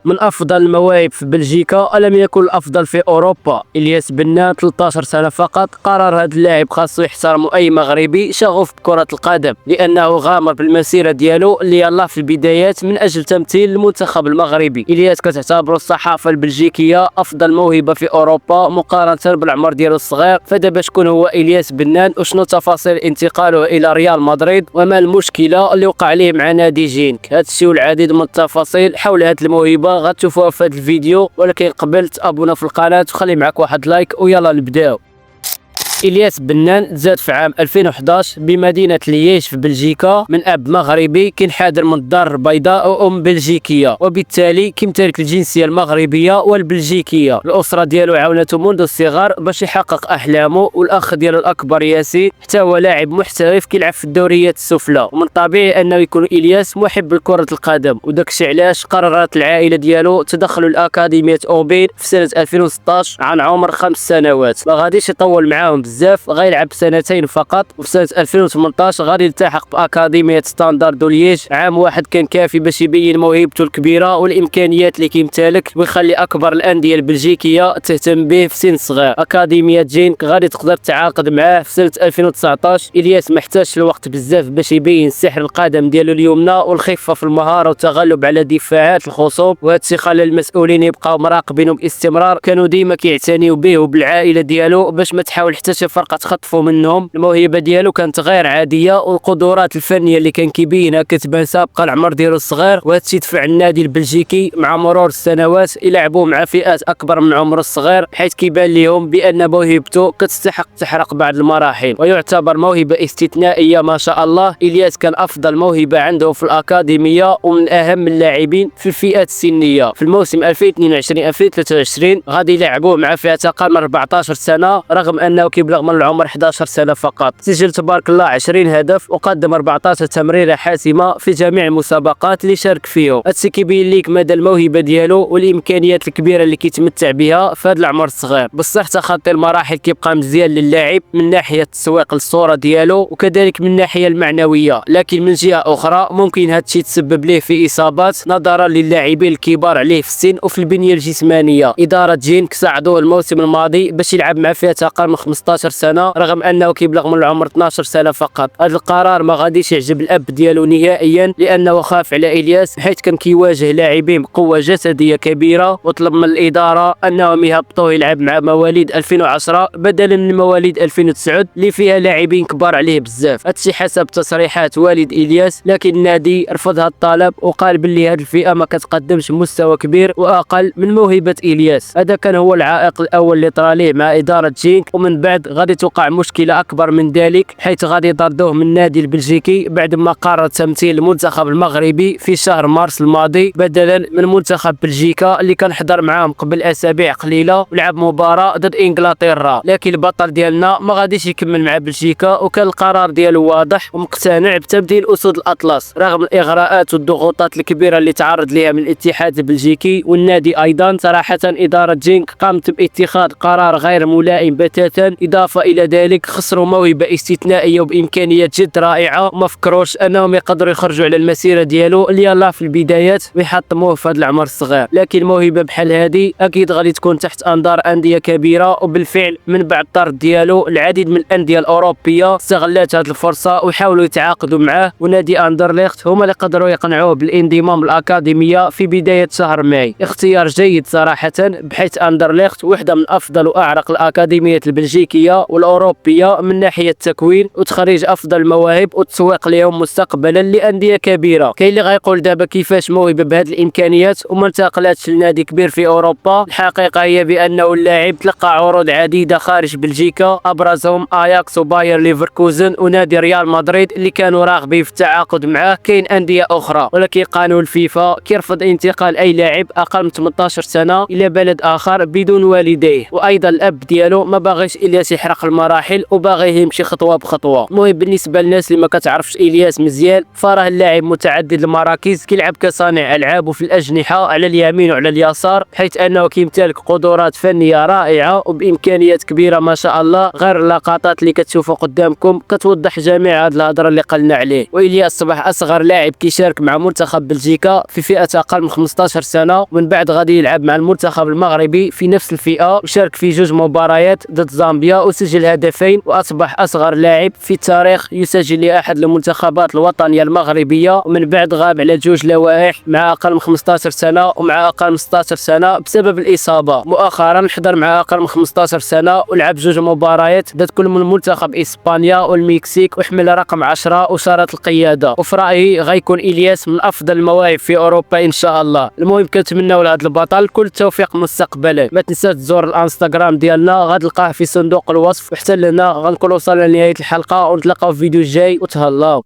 من أفضل المواهب في بلجيكا ألم يكن الأفضل في أوروبا. إلياس بنان 13 سنة فقط. قرر هذا اللاعب خاصو يحترم أي مغربي شغوف بكرة القدم، لأنه غامر بالمسيرة ديالو اللي يلاه في البدايات من أجل تمثيل المنتخب المغربي. إلياس كتعتبر الصحافة البلجيكية أفضل موهبة في أوروبا مقارنة بالعمر ديالو الصغير. فدابا شكون هو إلياس بنان وشنو تفاصيل انتقاله إلى ريال مدريد وما المشكلة اللي وقع عليه مع نادي جينك؟ هذا الشيء والعديد من التفاصيل حول هذه الموهبة غتشوفوها في هذا الفيديو، ولكن قبل تابونا في القناة وخلي معك واحد لايك ويلا نبداو. إلياس بنان تزاد في عام 2011 بمدينة لييج في بلجيكا من أب مغربي كينحدر من الدار البيضاء وأم بلجيكية، وبالتالي كيمتلك الجنسية المغربية والبلجيكية. الأسرة ديالو عاونته منذ الصغر باش يحقق أحلامه، والأخ ديالو الأكبر ياسين حتى هو لاعب محترف كيلعب في الدوريات السفلى، ومن طبيعي أنه يكون إلياس محب لكرة القدم، وداكشي علاش قررت العائلة ديالو تدخلوا لأكاديمية أوبين في سنة 2016 عن عمر 5 سنوات. ما غاديش يطول معاهم بزاف، غيلعب سنتين فقط، وفي سنة 2018 غادي يلتحق بأكاديمية ستاندارد لييج. عام واحد كان كافي باش يبين موهبته الكبيرة والإمكانيات اللي كيمتلك، ويخلي أكبر الأندية البلجيكية تهتم به في سن صغير. أكاديمية جينك غادي تقدر تعاقد معاه في سنة 2019. إلياس محتاجش الوقت بزاف باش يبين سحر القدم ديالو اليمنى والخفة في المهارة والتغلب على دفاعات الخصوم، وهذا الشيء خلى المسؤولين يبقاو مراقبينه باستمرار. كانوا ديما كيعتنيو به وبالعائلة ديالو باش ما تحاول حتى شي فرقه تخطفوا منهم. الموهبه ديالو كانت غير عاديه، والقدرات الفنيه اللي كان كيبينها كتبان سابقه العمر ديالو الصغير، وهذا الشيء دفع النادي البلجيكي مع مرور السنوات يلعبوا مع فئات اكبر من عمر الصغير، حيث كيبان لهم بان موهبته كتستحق تحرق بعض المراحل، ويعتبر موهبه استثنائيه ما شاء الله. الياس كان افضل موهبه عنده في الاكاديميه ومن اهم اللاعبين في الفئات السنيه. في الموسم 2022 2023 غادي يلعبوه مع فئه اقل من 14 سنه، رغم انه كيبلغ من العمر 11 سنة فقط. سجل تبارك الله 20 هدف وقدم 14 تمريرة حاسمة في جميع المسابقات اللي شارك فيهم. هادشي كيبين ليك مدى الموهبة ديالو والإمكانيات الكبيرة اللي كيتمتع بها في هذا العمر الصغير. بصح تخطي المراحل كيبقى مزيان للاعب من ناحية التسويق للصورة ديالو وكذلك من الناحية المعنوية، لكن من جهة أخرى ممكن هادشي تسبب ليه في إصابات نظرا للاعبين الكبار عليه في السن وفي البنية الجسمانية. إدارة جينك ساعدوه الموسم الماضي باش يلعب مع فئة أقل من 15 سنة، رغم انه كيبلغ من العمر 12 سنه فقط. هذا القرار ما غاديش يعجب الاب ديالو نهائيا، لانه خاف على الياس حيث كان كيواجه لاعبين بقوه جسديه كبيره، وطلب من الاداره انهم يهبطوه يلعب مع مواليد 2010 بدلا من مواليد 2009 اللي فيها لاعبين كبار عليه بزاف. هادشي حسب تصريحات والد الياس، لكن النادي رفض هذا الطلب وقال باللي هذه الفئه ما كتقدمش مستوى كبير واقل من موهبه الياس. هذا كان هو العائق الاول اللي طرا ليه مع اداره جينك، ومن بعد غادي توقع مشكلة أكبر من ذلك، حيث غادي يطردوه من النادي البلجيكي بعد ما قرر تمثيل المنتخب المغربي في شهر مارس الماضي بدلا من منتخب بلجيكا اللي كان حضر معاهم قبل أسابيع قليلة ولعب مباراة ضد إنجلترا. لكن البطل ديالنا ما غاديش يكمل مع بلجيكا، وكان القرار ديالو واضح ومقتنع بتبديل أسود الأطلس رغم الإغراءات والضغوطات الكبيرة اللي تعرض لها من الاتحاد البلجيكي والنادي أيضا. صراحة إدارة جينك قامت باتخاذ قرار غير ملائم بتاتا، إضافة إلى ذلك خسروا موهبة استثنائية وبإمكانيات جد رائعة، وما فكروش أنهم يقدروا يخرجوا على المسيرة ديالو اللي يلاه في البدايات ويحطموه في هذا العمر الصغير. لكن موهبة بحال هذه أكيد غادي تكون تحت أنظار أندية كبيرة، وبالفعل من بعد الطرد ديالو العديد من الأندية الأوروبية استغلت هذه الفرصة وحاولوا يتعاقدوا معاه، ونادي أندرليخت هما اللي قدروا يقنعوه بالانضمام للأكاديمية في بداية شهر ماي. اختيار جيد صراحة، بحيث أندرليخت واحدة من أفضل وأعرق الأكاديميات البلجيكية والأوروبية من ناحية التكوين وتخريج أفضل المواهب والتسويق لهم مستقبلا لأندية كبيرة. كاين اللي غيقول دابا كيفاش موهبة بهذه الإمكانيات وما انتقلاتش لنادي كبير في أوروبا. الحقيقة هي بأنه اللاعب تلقى عروض عديدة خارج بلجيكا، أبرزهم أياكس وباير ليفركوزن ونادي ريال مدريد اللي كانوا راغبين في التعاقد معاه. كاين أندية أخرى، ولكن قانون الفيفا كيرفض انتقال أي لاعب أقل من 18 سنة إلى بلد آخر بدون والديه، وأيضا الأب ديالو ما باغيش إلياس بغيت يحرق المراحل وباغي يمشي خطوه بخطوه. المهم بالنسبه للناس اللي ما كتعرفش الياس مزيان، فراه اللاعب متعدد المراكز، كيلعب كصانع العاب وفي الاجنحه على اليمين وعلى اليسار، حيث انه كيمتلك قدرات فنيه رائعه وبامكانيات كبيره ما شاء الله. غير اللقطات اللي كتشوفوا قدامكم كتوضح جميع هذه الهضره اللي قلنا عليه. والياس صبح اصغر لاعب كيشارك مع منتخب بلجيكا في فئه اقل من 15 سنه، ومن بعد غادي يلعب مع المنتخب المغربي في نفس الفئه، وشارك في 2 مباريات ضد زامبيا وسجل هدفين، واصبح اصغر لاعب في التاريخ يسجل لاحد المنتخبات الوطنيه المغربيه. ومن بعد غاب على 2 لوائح مع اقل من 15 سنه ومع اقل من 16 سنه بسبب الاصابه. مؤخرا حضر مع اقل من 15 سنه ولعب 2 مباريات ضد كل من منتخب اسبانيا والمكسيك، وحمل رقم 10 وشارة القياده. وفي رايي غيكون الياس من افضل المواهب في اوروبا ان شاء الله. المهم كنتمناو لهذا البطل كل التوفيق مستقبلا. ما تنساش تزور الانستغرام ديالنا، غتلقاه في صندوق الوصف. وحتى لهنا غنكون وصلنا لنهايه الحلقه، ونتلاقاو في فيديو جاي وتهلاو.